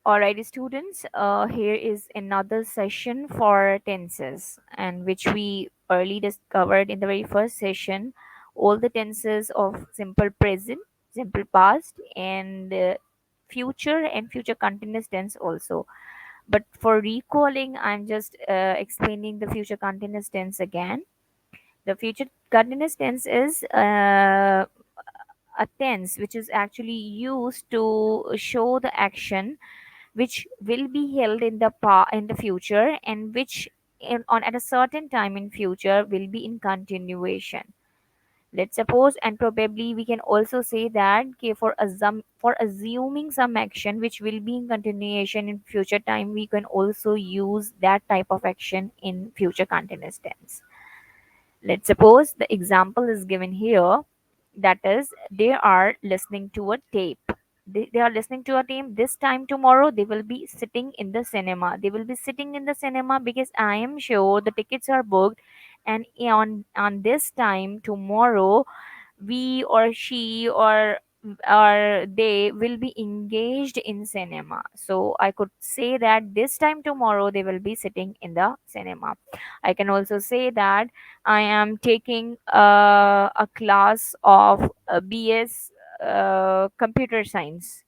Alrighty, students, here is another session for tenses, and which we early discovered in the very first session. All the tenses of simple present, simple past, and future and future continuous tense also. But for recalling, I'm just explaining the future continuous tense again. The future continuous tense is a tense which is actually used to show the action which will be held in in the future, and which at a certain time in future will be in continuation. Let's suppose, and probably we can also say that, okay, for assuming some action which will be in continuation in future time, we can also use that type of action in future continuous tense. Let's suppose the example is given here, that is, they are listening to a tape. They are listening to a tape. This time tomorrow, they will be sitting in the cinema. They will be sitting in the cinema because I am sure the tickets are booked. And on this time tomorrow, we or she or they will be engaged in cinema. So I could say that this time tomorrow they will be sitting in the cinema. I can also say that I am taking a class of BS computer science.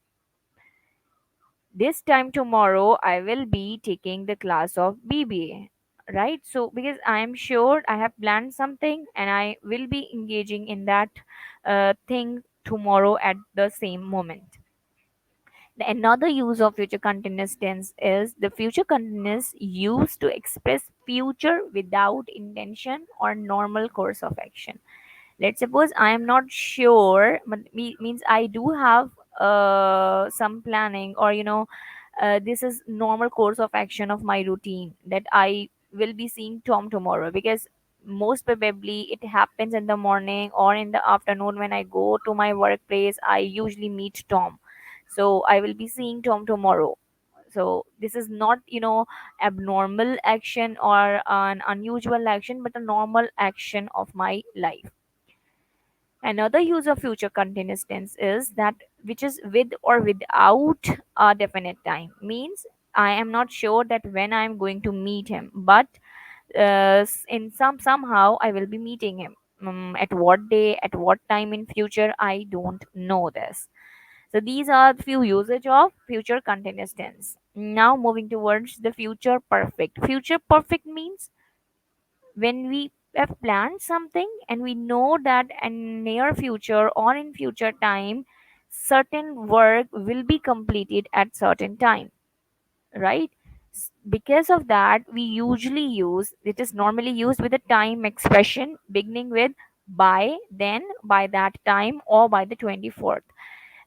This time tomorrow I will be taking the class of BBA, right? So because I am sure I have planned something and I will be engaging in that thing tomorrow at the same moment. Another use of future continuous tense is the future continuous used to express future without intention or normal course of action. Let's suppose I am not sure, but means I do have some planning, or this is normal course of action of my routine, that I will be seeing Tom tomorrow, because most probably it happens in the morning or in the afternoon. When I go to my workplace, I usually meet Tom, so I will be seeing Tom tomorrow. So this is not abnormal action or an unusual action, but a normal action of my life. Another use of future continuous tense is that which is with or without a definite time. Means I am not sure that when I am going to meet him, but in somehow I will be meeting him. At what day, at what time in future, I don't know this. So these are few usage of future continuous tense. Now moving towards the future perfect. Future perfect means when we have planned something and we know that in near future or in future time certain work will be completed at certain time, right? Because of that, we usually use it is normally used with a time expression beginning with by, then, by that time, or by the 24th.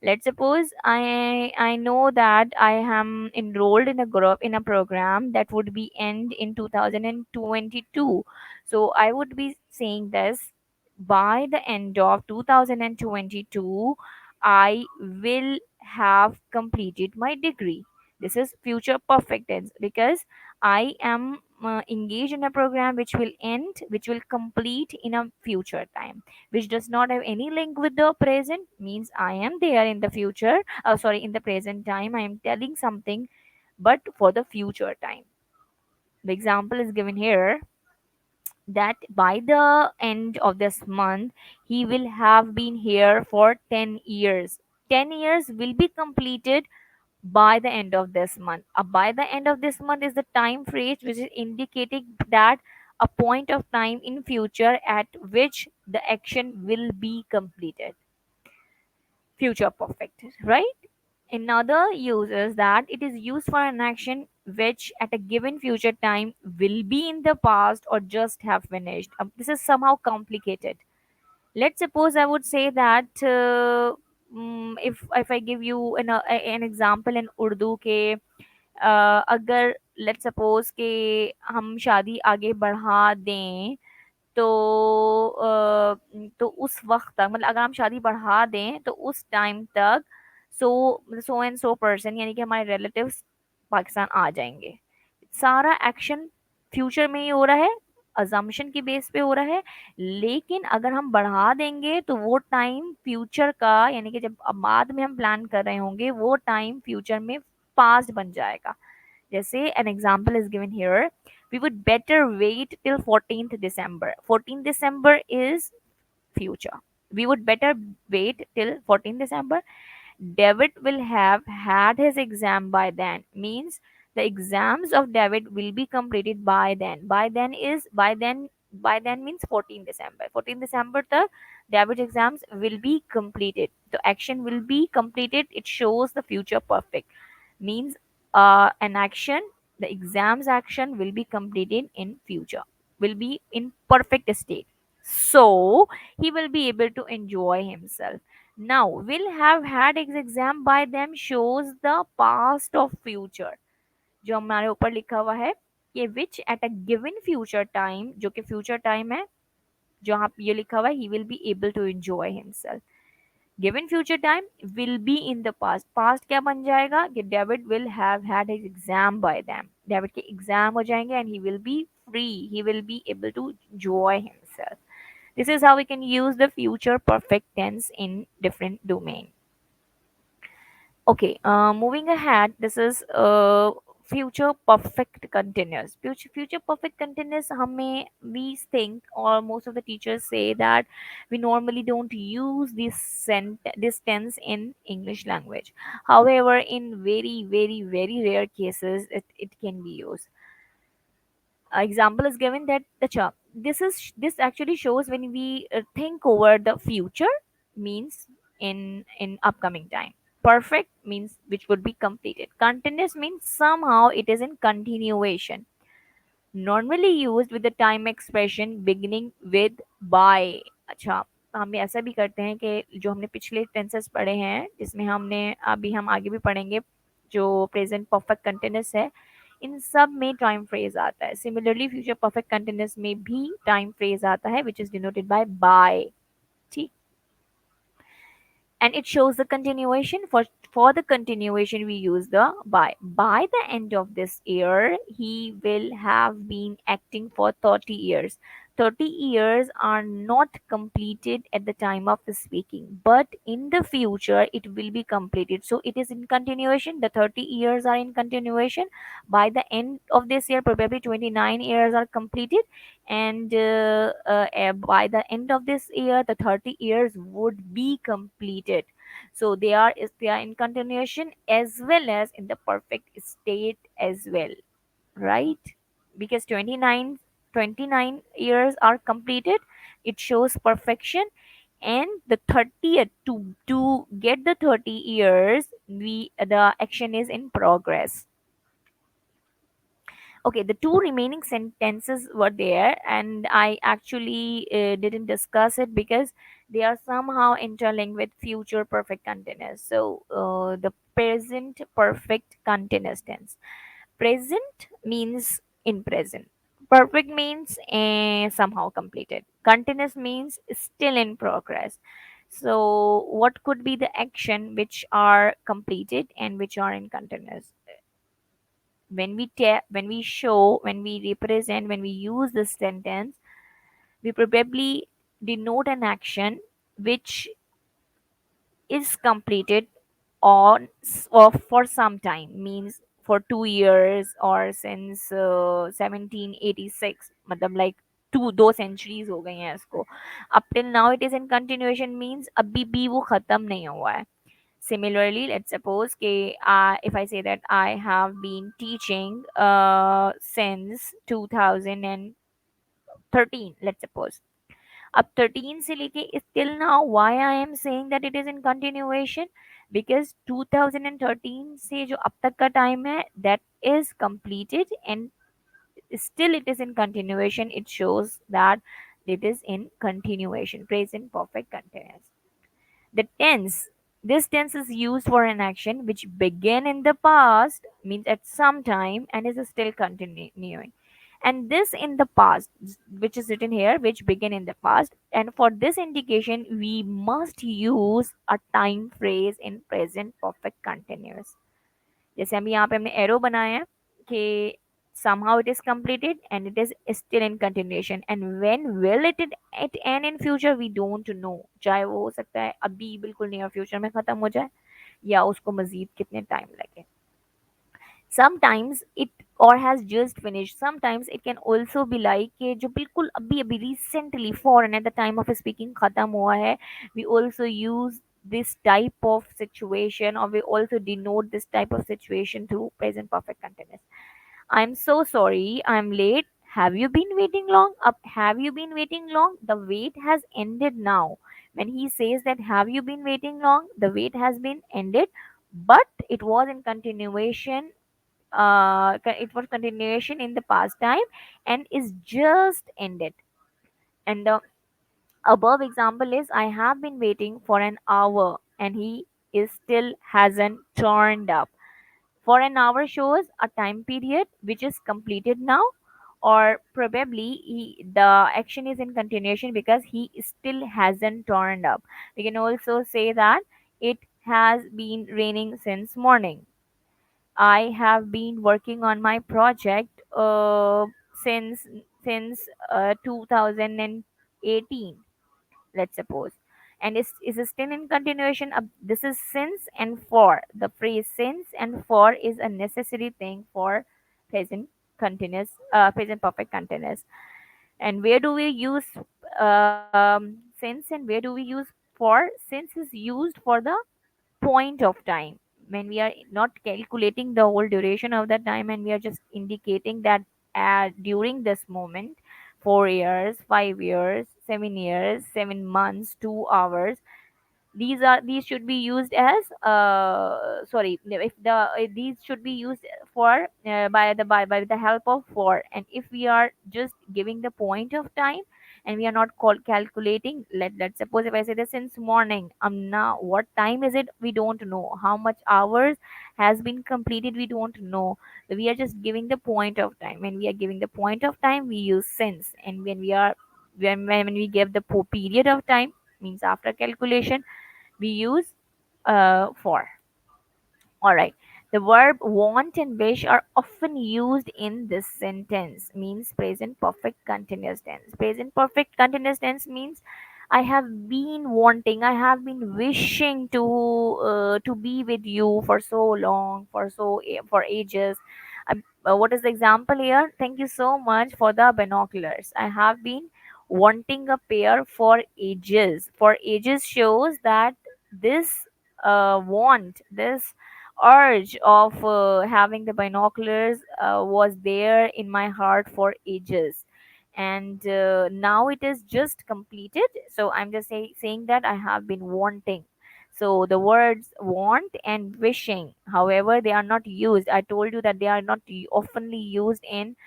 Let's suppose I know that I am enrolled in a group in a program that would be end in 2022. So I would be saying this: by the end of 2022 I will have completed my degree. This is future perfect tense, because I am engaged in a program which will end, which will complete in a future time, which does not have any link with the present. Means I am there in the future, sorry, in the present time I am telling something, but for the future time. The example is given here, that by the end of this month he will have been here for 10 years. 10 years will be completed by the end of this month. By the end of this month is the time phrase which is indicating that a point of time in future at which the action will be completed. Future perfect, right? Another use is that it is used for an action which at a given future time will be in the past or just have finished. This is somehow complicated. Let's suppose I would say that if I give you an example in Urdu के अगर let's suppose कि हम शादी आगे बढ़ा दें, तो तो उस वक्त तक, मतलब अगर हम शादी बढ़ा दें तो उस टाइम तक सो एंड सो पर्सन, यानी कि हमारे रिलेटिव्स पाकिस्तान आ जाएंगे। सारा एक्शन फ्यूचर में ही हो रहा है, अजम्पशन की बेस पे हो रहा है। लेकिन अगर हम बढ़ा देंगे तो वो टाइम फ्यूचर का, यानी कि जब अब बाद में हम प्लान कर रहे होंगे, वो टाइम फ्यूचर में पास्ट बन जाएगा. जैसे an example is given here, we would better wait till 14th December. 14th December is future. We would better wait till 14th December. David will have had his exam by then. Means the exams of David will be completed by then. By then means 14th December. 14th December the David exams will be completed. The action will be completed. It shows the future perfect. Means an action, the exams action will be completed in future. Will be in perfect state. So he will be able to enjoy himself. Now, will have had his exam by them shows the past of future. जो हमारे ऊपर लिखा हुआ है कि which at a given future time, जो कि future time है, जो यहाँ पे ये लिखा हुआ है he will be able to enjoy himself. Given future time will be in the past. Past क्या बन जाएगा कि David will have had his exam by them. David के exam हो जाएंगे and he will be free. He will be able to enjoy himself. This is how we can use the future perfect tense in different domain. Okay, moving ahead, this is future perfect continuous. Future perfect continuous, हमें we think or most of the teachers say that we normally don't use this tense in English language. However, in very rare cases, it can be used. Example is given that this actually shows when we think over the future means in upcoming time. Perfect means which would be completed. Continuous means somehow it is in continuation, normally used with the time expression beginning with by. अच्छा, हम ऐसा भी करते हैं कि जो हमने पिछले टेंसेस पढ़े हैं जिसमें हमने अभी हम आगे भी पढ़ेंगे जो प्रेजेंट परफेक्ट कंटिन्यूस है, इन सब में टाइम फ्रेज आता है. सिमिलरली फ्यूचर परफेक्ट कंटिन्यूस में भी टाइम फ्रेज आता है विच इज डिनोटेड बाय. ठीक, and it shows the continuation. For the continuation we use the by the end of this year he will have been acting for 30 years. 30 years are not completed at the time of speaking, but in the future it will be completed, so it is in continuation. The 30 years are in continuation. By the end of this year probably 29 years are completed, and by the end of this year the 30 years would be completed. So they are in continuation as well as in the perfect state as well, right? Because 29 years are completed, it shows perfection. And the 30th, to get the 30 years, the action is in progress. Okay, the two remaining sentences were there, and I actually didn't discuss it because they are somehow interlinked with future perfect continuous. So, the present perfect continuous tense. Present means in present. Perfect means somehow completed. Continuous means still in progress. So, what could be the action which are completed and which are in continuous? When we show, when we represent, when we use this sentence, we probably denote an action which is completed or for some time, means for 2 years or since 1786, मतलब like दो centuries हो गई हैं इसको. Up till now it is in continuation means अभी भी वो खत्म नहीं हुआ है. Similarly, let's suppose कि if I say that I have been teaching since 2013, let's suppose. अब 13 से लेके till now, why I am saying that it is in continuation? Because 2013 से जो अब तक का time है, that is completed and still it is in continuation. It shows that it is in continuation, present perfect continuous. The tense. This tense is used for an action which began in the past, means at some time, and is still continuing. And this in the past, which is written here, which began in the past. And for this indication, we must use a time phrase in present perfect continuous. जैसे हम यहाँ पे हमने arrow बनाया है कि somehow it is completed and it is still in continuation, and when will it end in future we don't know. चाहे वो हो सकता है अभी बिल्कुल नियर फ्यूचर में खत्म हो जाए या उसको मजीद कितने टाइम लगे. sometimes it or has just finished. Sometimes it can also be like कि जो बिल्कुल अभी अभी recently foreign at the time of speaking खत्म हुआ है. We also use this type of situation, or we also denote this type of situation through present perfect continuous. I'm so sorry, I'm late. Have you been waiting long? Have you been waiting long? The wait has ended now. When he says that have you been waiting long, the wait has been ended, but it was in continuation. It was continuation in the past time and is just ended. And the above example is I have been waiting for an hour and he is still hasn't turned up. For an hour shows a time period which is completed now, or probably the action is in continuation because he still hasn't turned up. We can also say that it has been raining since morning. I have been working on my project since since 2018, let's suppose, and is still in continuation. This is since and for. The phrase since and for is a necessary thing for present continuous, present perfect continuous. And where do we use since, and where do we use for? Since is used for the point of time when we are not calculating the whole duration of the time, and we are just indicating that during this moment, 4 years, 5 years, 7 years, 7 months, 2 hours, these should be used as sorry, if the these should be used for by the help of for. And if we are just giving the point of time and we are not calculating, let's suppose if I say this since morning, now what time is it, we don't know. How much hours has been completed, we don't know. We are just giving the point of time. When we are giving the point of time, we use since. And when we are when we give the period of time, means after calculation, we use for. All right. The verb want and wish are often used in this sentence. Means present perfect continuous tense. Present perfect continuous tense means I have been wanting, I have been wishing to be with you for so long, for ages. What is the example here? Thank you so much for the binoculars. I have been wanting a pair for ages. For ages shows that this want, this urge of having the binoculars was there in my heart for ages. And now it is just completed, so I'm just saying that I have been wanting. So the words want and wishing, however, they are not used. I told you that they are not oftenly used in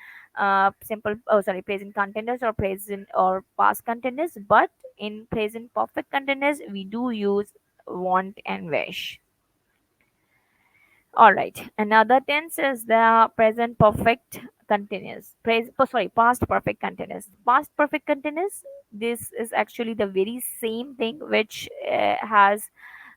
simple, oh sorry, present continuous or present or past continuous, but in present perfect continuous we do use want and wish. All right. Another tense is the present perfect continuous. Past perfect continuous. Past perfect continuous. This is actually the very same thing which has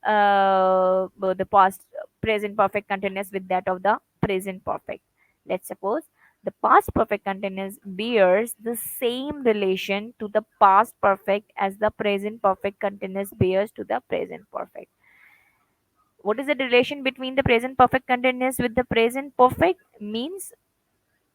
the past present perfect continuous with that of the present perfect. Let's suppose the past perfect continuous bears the same relation to the past perfect as the present perfect continuous bears to the present perfect. What is the relation between the present perfect continuous with the present perfect? Means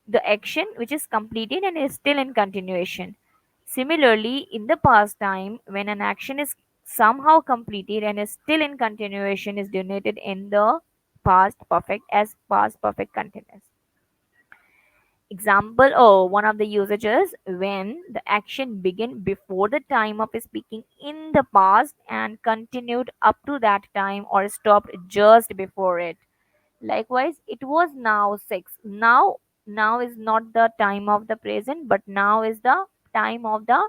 the action which is completed and is still in continuation. Similarly, in the past time, when an action is somehow completed and is still in continuation, is denoted in the past perfect as past perfect continuous. Example, oh, one of the usages: when the action began before the time of speaking in the past and continued up to that time, or stopped just before it. Likewise, it was now 6. Now is not the time of the present, but now is the time of the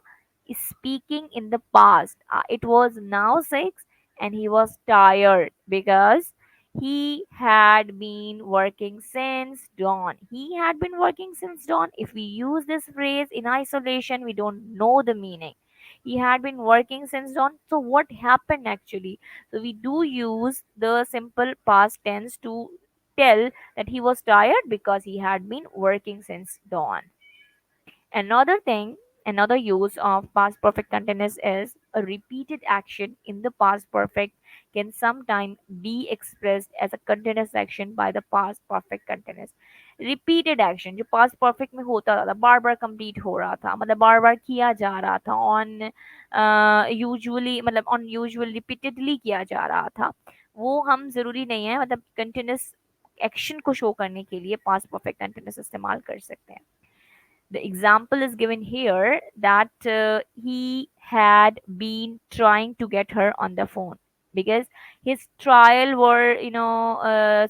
speaking in the past. It was now 6 and he was tired because he had been working since dawn. He had been working since dawn. If we use this phrase in isolation, we don't know the meaning. He had been working since dawn. So, what happened actually? So, we do use the simple past tense to tell that he was tired because he had been working since dawn. Another thing, another use of past perfect continuous is a repeated action in the past perfect can sometimes be expressed as a continuous action by the past perfect continuous. Repeated action जो past perfect में होता था बार बार complete हो रहा था मतलब बार बार किया जा रहा था ऑन यूजुअली मतलब ऑन यूजुअल रिपीटेडली किया जा रहा था वो हम जरूरी नहीं है मतलब कंटिन्यूस एक्शन को शो करने के लिए पास्ट परफेक्ट कंटिन्यूस इस्तेमाल कर सकते हैं. The example is given here that he had been trying to get her on the phone because his trial were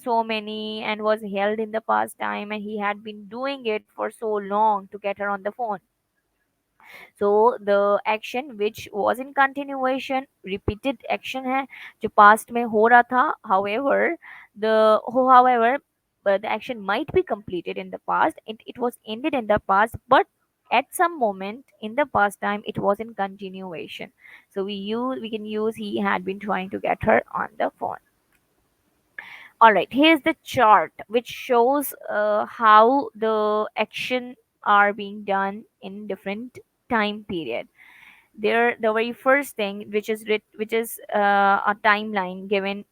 so many and was held in the past time and he had been doing it for so long to get her on the phone. So the action which was in continuation repeated action है जो past में हो रहा था. However but the action might be completed in the past, it was ended in the past, but at some moment in the past time it was in continuation. So we can use he had been trying to get her on the phone. All right, here's the chart which shows how the action are being done in different time period. There the very first thing which is a timeline given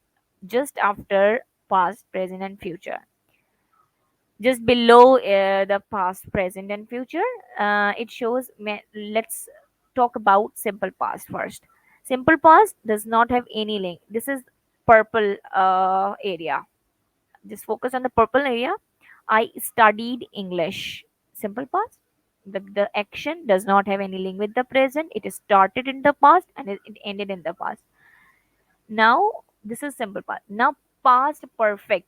just after past, present and future. Just below the past, present and future, it shows let's talk about simple past first. Simple past does not have any link. This is purple area. Just focus on the purple area. I studied English. Simple past. The action does not have any link with the present. It started in the past and it ended in the past. Now, this is simple past. Now, past perfect.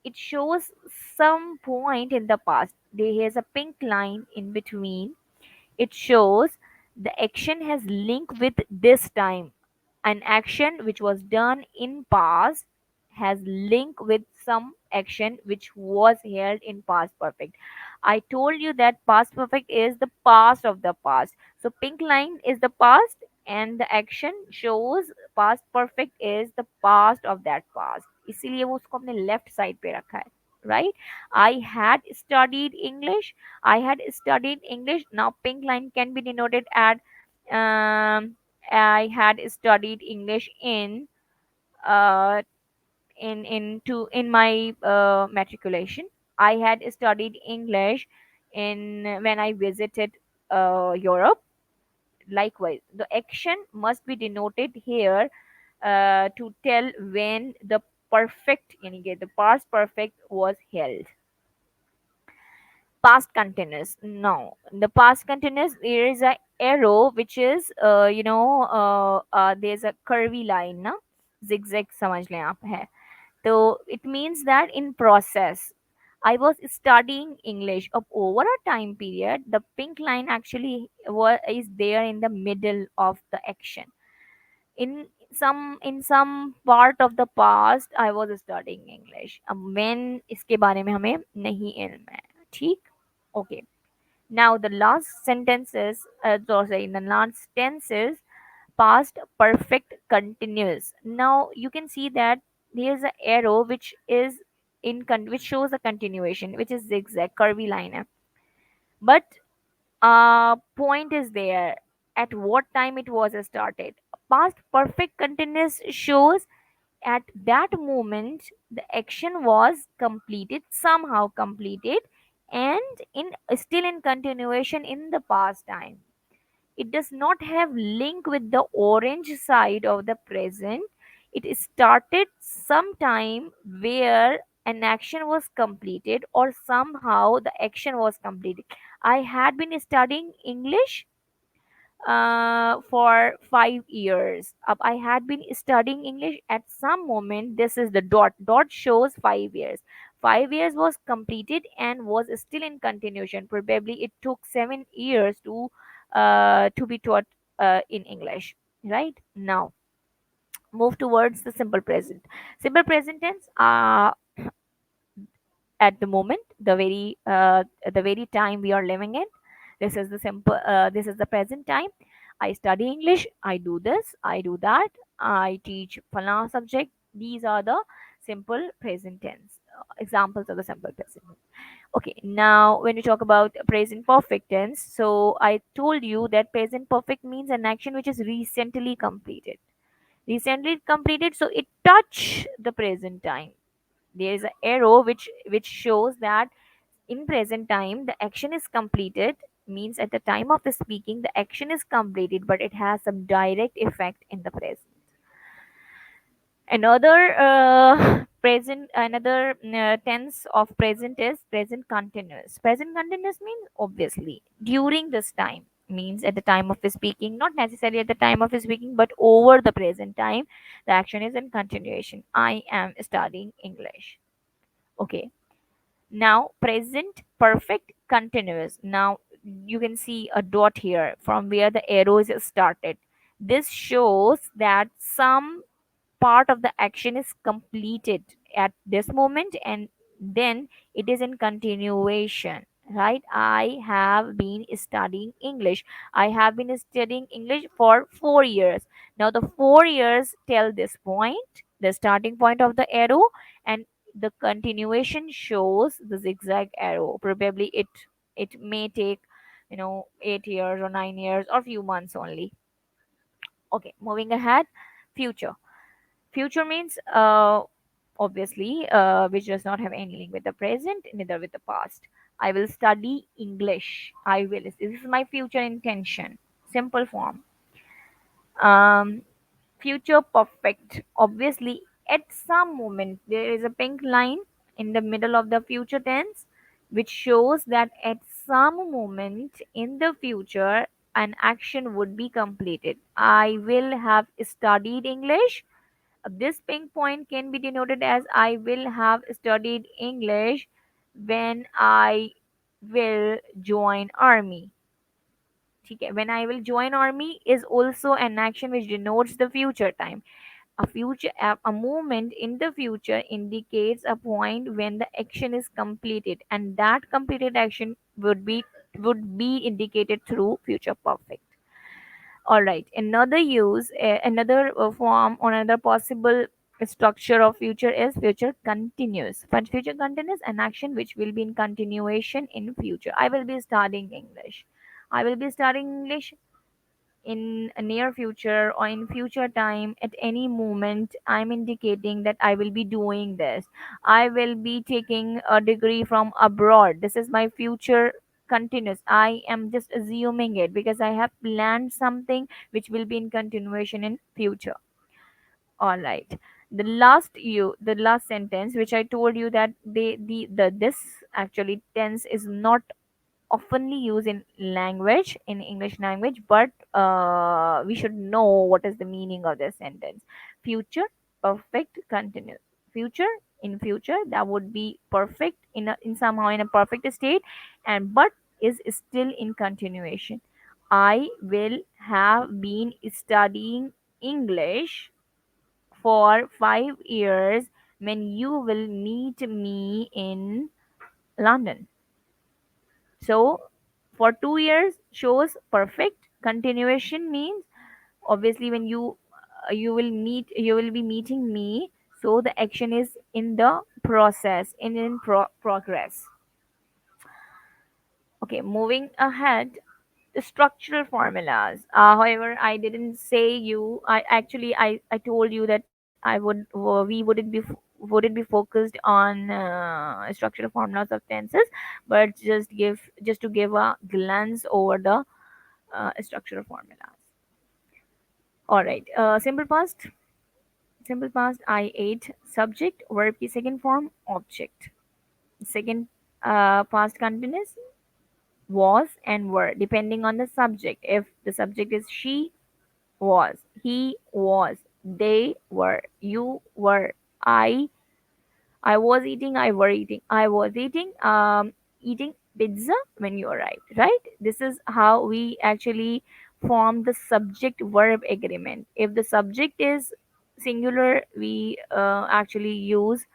It shows some point in the past. There is a pink line in between. It shows the action has link with this time. An action which was done in past has link with some action which was held in past perfect. I told you that past perfect is the past of the past. So pink line is the past and the action shows past perfect is the past of that past. इसीलिए वो उसको अपने left side पे रखा है. Right? I had studied English. Now pink line can be denoted at I had studied English uh, in my matriculation. I had studied English in when I visited Europe. Likewise, the action must be denoted here to tell when the perfect, yani कि the past perfect was held. Past continuous. No, the past continuous, there is a arrow which is there's a curvy line ना zigzag समझ लें आप है. So it means that in process I was studying English of over a time period. The pink line actually is there in the middle of the action. In some part of the past I was studying English. अब when इसके बारे में हमें नहीं इल्म है. ठीक. Okay. Now the last sentences, sorry, the last tenses, past perfect continuous. Now you can see that there is an arrow which is which shows a continuation, which is zigzag, curvy line. But point is there at what time it was started. Past perfect continuous shows at that moment the action was completed, somehow completed, and in still in continuation in the past time. It does not have link with the orange side of the present. It started sometime where an action was completed or somehow the action was completed. I had been studying English for 5 years. I had been studying English at some moment. This is the dot. Dot shows 5 years. 5 years was completed and was still in continuation. Probably it took 7 years to be taught in English. Right now, move towards the simple present. Simple present tense. At the moment, the very time we are living in, this is the present time. I study English, I do this, I do that, I teach Fala subject. These are the simple present tense examples of the simple present. Okay, now when we talk about present perfect tense, so I told you that present perfect means an action which is recently completed. Recently completed, so it touch the present time. There is an arrow which shows that in present time the action is completed, means at the time of the speaking the action is completed, but it has some direct effect in the present. Another present, another tense of present is present continuous. Present continuous means obviously during this time, means at the time of the speaking, not necessarily at the time of the speaking, but over the present time, the action is in continuation. I am studying English. Okay. Now, present perfect continuous. Now, you can see a dot here from where the arrows started. This shows that some part of the action is completed at this moment, and then it is in continuation. Right, I have been studying English. I have been studying English for 4 years. Now the 4 years tell this point, the starting point of the arrow, and the continuation shows the zigzag arrow. Probably it may take 8 years or 9 years or few months only. Okay, moving ahead. Future. Future means obviously which does not have any link with the present, neither with the past. I will study English. I will. This is my future intention. Simple form. Um, Future perfect. Obviously, at some moment there is a pink line in the middle of the future tense, which shows that at some moment in the future an action would be completed. I will have studied English. This pink point can be denoted as I will have studied English when I will join army. ठीक है? When I will join army is also an action which denotes the future time. A movement in the future indicates a point when the action is completed, and that completed action would be indicated through future perfect. All right, another use, another form or another possible structure of future is future continuous. But future continuous, an action which will be in continuation in future. I will be studying English. I will be studying English in a near future or in future time. At any moment I'm indicating that I will be doing this. I will be taking a degree from abroad. This is my future continuous. I am just assuming it because I have planned something which will be in continuation in future. All right, the last sentence which I told you that the this actually tense is not oftenly used in language, in English language, but we should know what is the meaning of this sentence. Future perfect continuous. Future, in future that would be perfect in somehow in a perfect state, and but is still in continuation. I will have been studying English for 5 years when you will meet me in London. So for 2 years shows perfect. Continuation means obviously when you will be meeting me. So the action is in the process, in progress. Okay, moving ahead, the structural formulas. However, I didn't say you. I told you that we wouldn't be focused on structural formulas of tenses, but just to give a glance over the structural formulas. All right. Simple past. Simple past. I ate. Subject. Verb की second form. Object. Second past continuous. Was and were, depending on the subject. If the subject is she was, he was, they were, you were, I was eating, I were eating, I was eating, eating pizza when you arrived, right? This is how we actually form the subject verb agreement. If the subject is singular, we actually use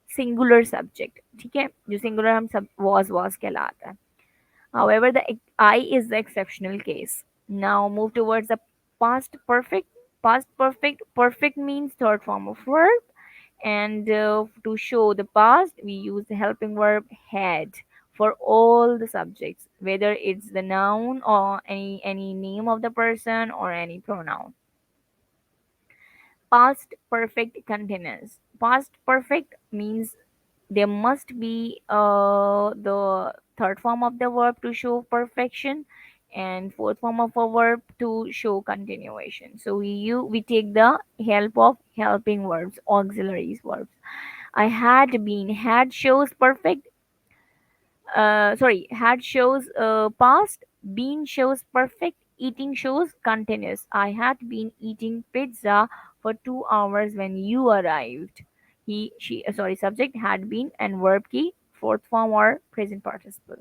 singular subject. ठीक है, जो singular हम सब was कहलाता है. However, the I is the exceptional case. Now move towards the past perfect. Past perfect. Perfect means third form of verb. And to show the past, we use the helping verb had for all the subjects, whether it's the noun or any name of the person or any pronoun. past perfect continuous. Past perfect means there must be the third form of the verb to show perfection and fourth form of a verb to show continuation. So we take the help of helping verbs, auxiliaries verbs. I had been, had shows perfect, sorry, had shows past, been shows perfect, eating shows continuous. I had been eating pizza for 2 hours when you arrived. He, she, sorry, subject had been and verb key, fourth form or present participle.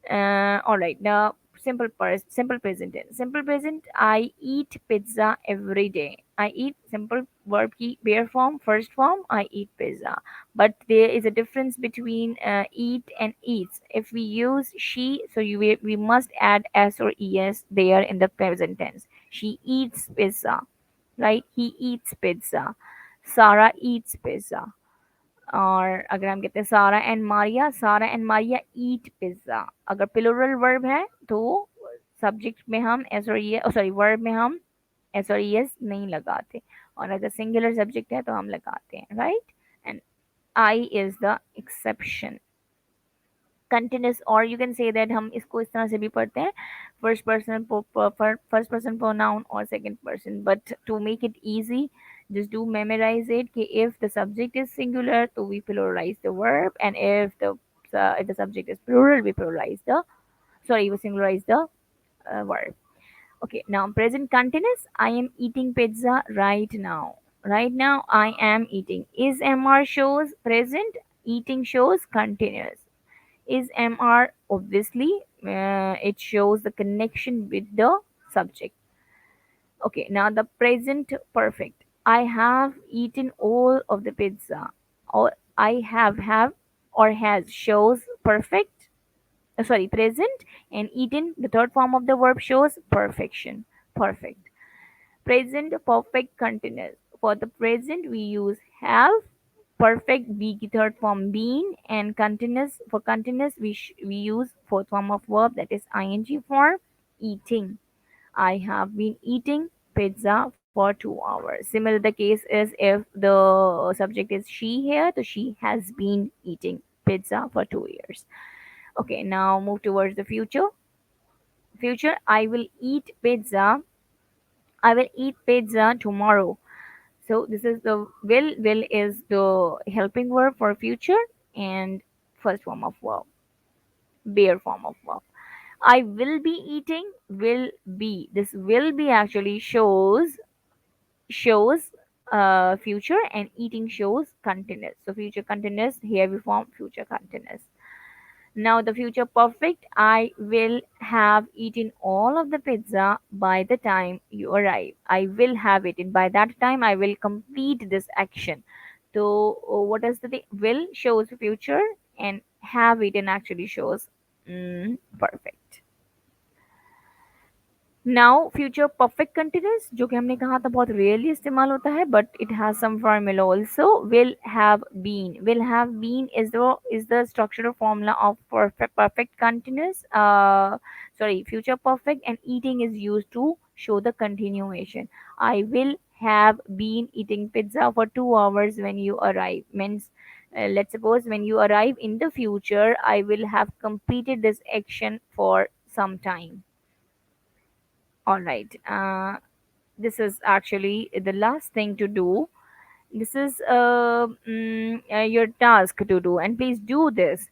All right. Now, simple present tense. Simple present. I eat pizza every day. I eat simple verb key bare form first form. I eat pizza. But there is a difference between eat and eats. If we use she, so we must add s or es there in the present tense. She eats pizza, right? He eats pizza. Sarah eats pizza. और अगर हम कहते हैं सारा and Maria eat pizza, अगर plural verb है तो subject में हम एस और ई, सॉरी वर्ब में हम एस और ई एस नहीं लगाते, और अगर सिंगुलर सब्जेक्ट है तो हम लगाते हैं, right. And I is the exception. Continuous, और यू कैन से दैट हम इसको इस तरह से भी पढ़ते हैं, फर्स्ट पर्सन प्रोनाउन और second person, but to make it easy just do memorize it कि if the subject is singular तो we pluralize the verb, and if the subject is plural we pluralize the, sorry, we singularize the verb. Okay, now present continuous. I am eating pizza right now. Right now I am eating. Is mr shows present, eating shows continuous. Is mr obviously, it shows the connection with the subject. Okay, now the present perfect. I have eaten all of the pizza. Or I have or has shows perfect, sorry, present, and eaten, the third form of the verb, shows perfection. Perfect. Present perfect continuous. For the present we use have, perfect be the third form been, and continuous, for continuous we use fourth form of verb, that is ing form, eating. I have been eating pizza for 2 hours. Similar, the case is if the subject is she here, so she has been eating pizza for 2 years. Okay, now move towards the future. Future, I will eat pizza. I will eat pizza tomorrow. So this is the will. Will is the helping verb for future and first form of verb, bare form of verb. I will be eating, will be. This will be actually shows future, and eating shows continuous. So future continuous, here we form future continuous. Now the future perfect. I will have eaten all of the pizza by the time you arrive. I will have eaten. By that time I will complete this action. So what does the will shows future, and have eaten actually shows perfect. Now future perfect continuous, जो कि हमने कहा था बहुत rarely इस्तेमाल होता है, but it has some formula also. Will have been is the structural formula of perfect continuous, sorry, future perfect, and eating is used to show the continuation. I will have been eating pizza for 2 hours when you arrive means, let's suppose when you arrive in the future I will have completed this action for some time. All right. This is actually the last thing to do. This is your task to do, and please do this.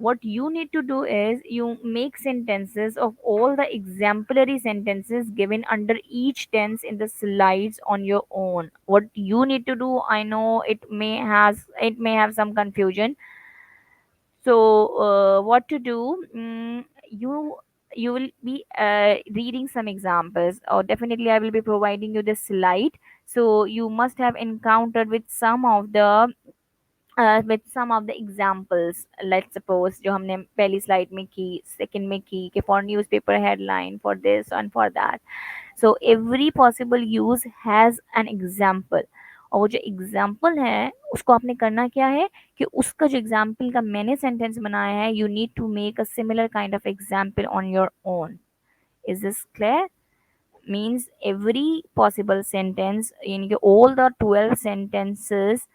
What you need to do is you make sentences of all the exemplary sentences given under each tense in the slides on your own. What you need to do, I know it may have some confusion. So what to do? You will be reading some examples, or definitely I will be providing you the slide. So you must have encountered with some of the examples. Let's suppose जो हमने पहली slide में की, second में की कि for newspaper headline, for this and for that. So every possible use has an example. और वो जो एग्जाम्पल है उसको आपने करना क्या है कि उसका जो एग्जाम्पल का मैंने सेंटेंस बनाया है, you need to make a similar kind of example on your own. Is this clear? means every possible sentence in all the 12 sentences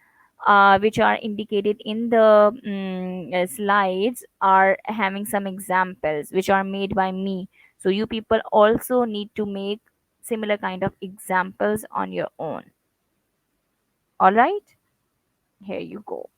which are indicated in the slides are having some examples which are made by me. So you people also need to make similar kind of examples on your own. All right, here you go.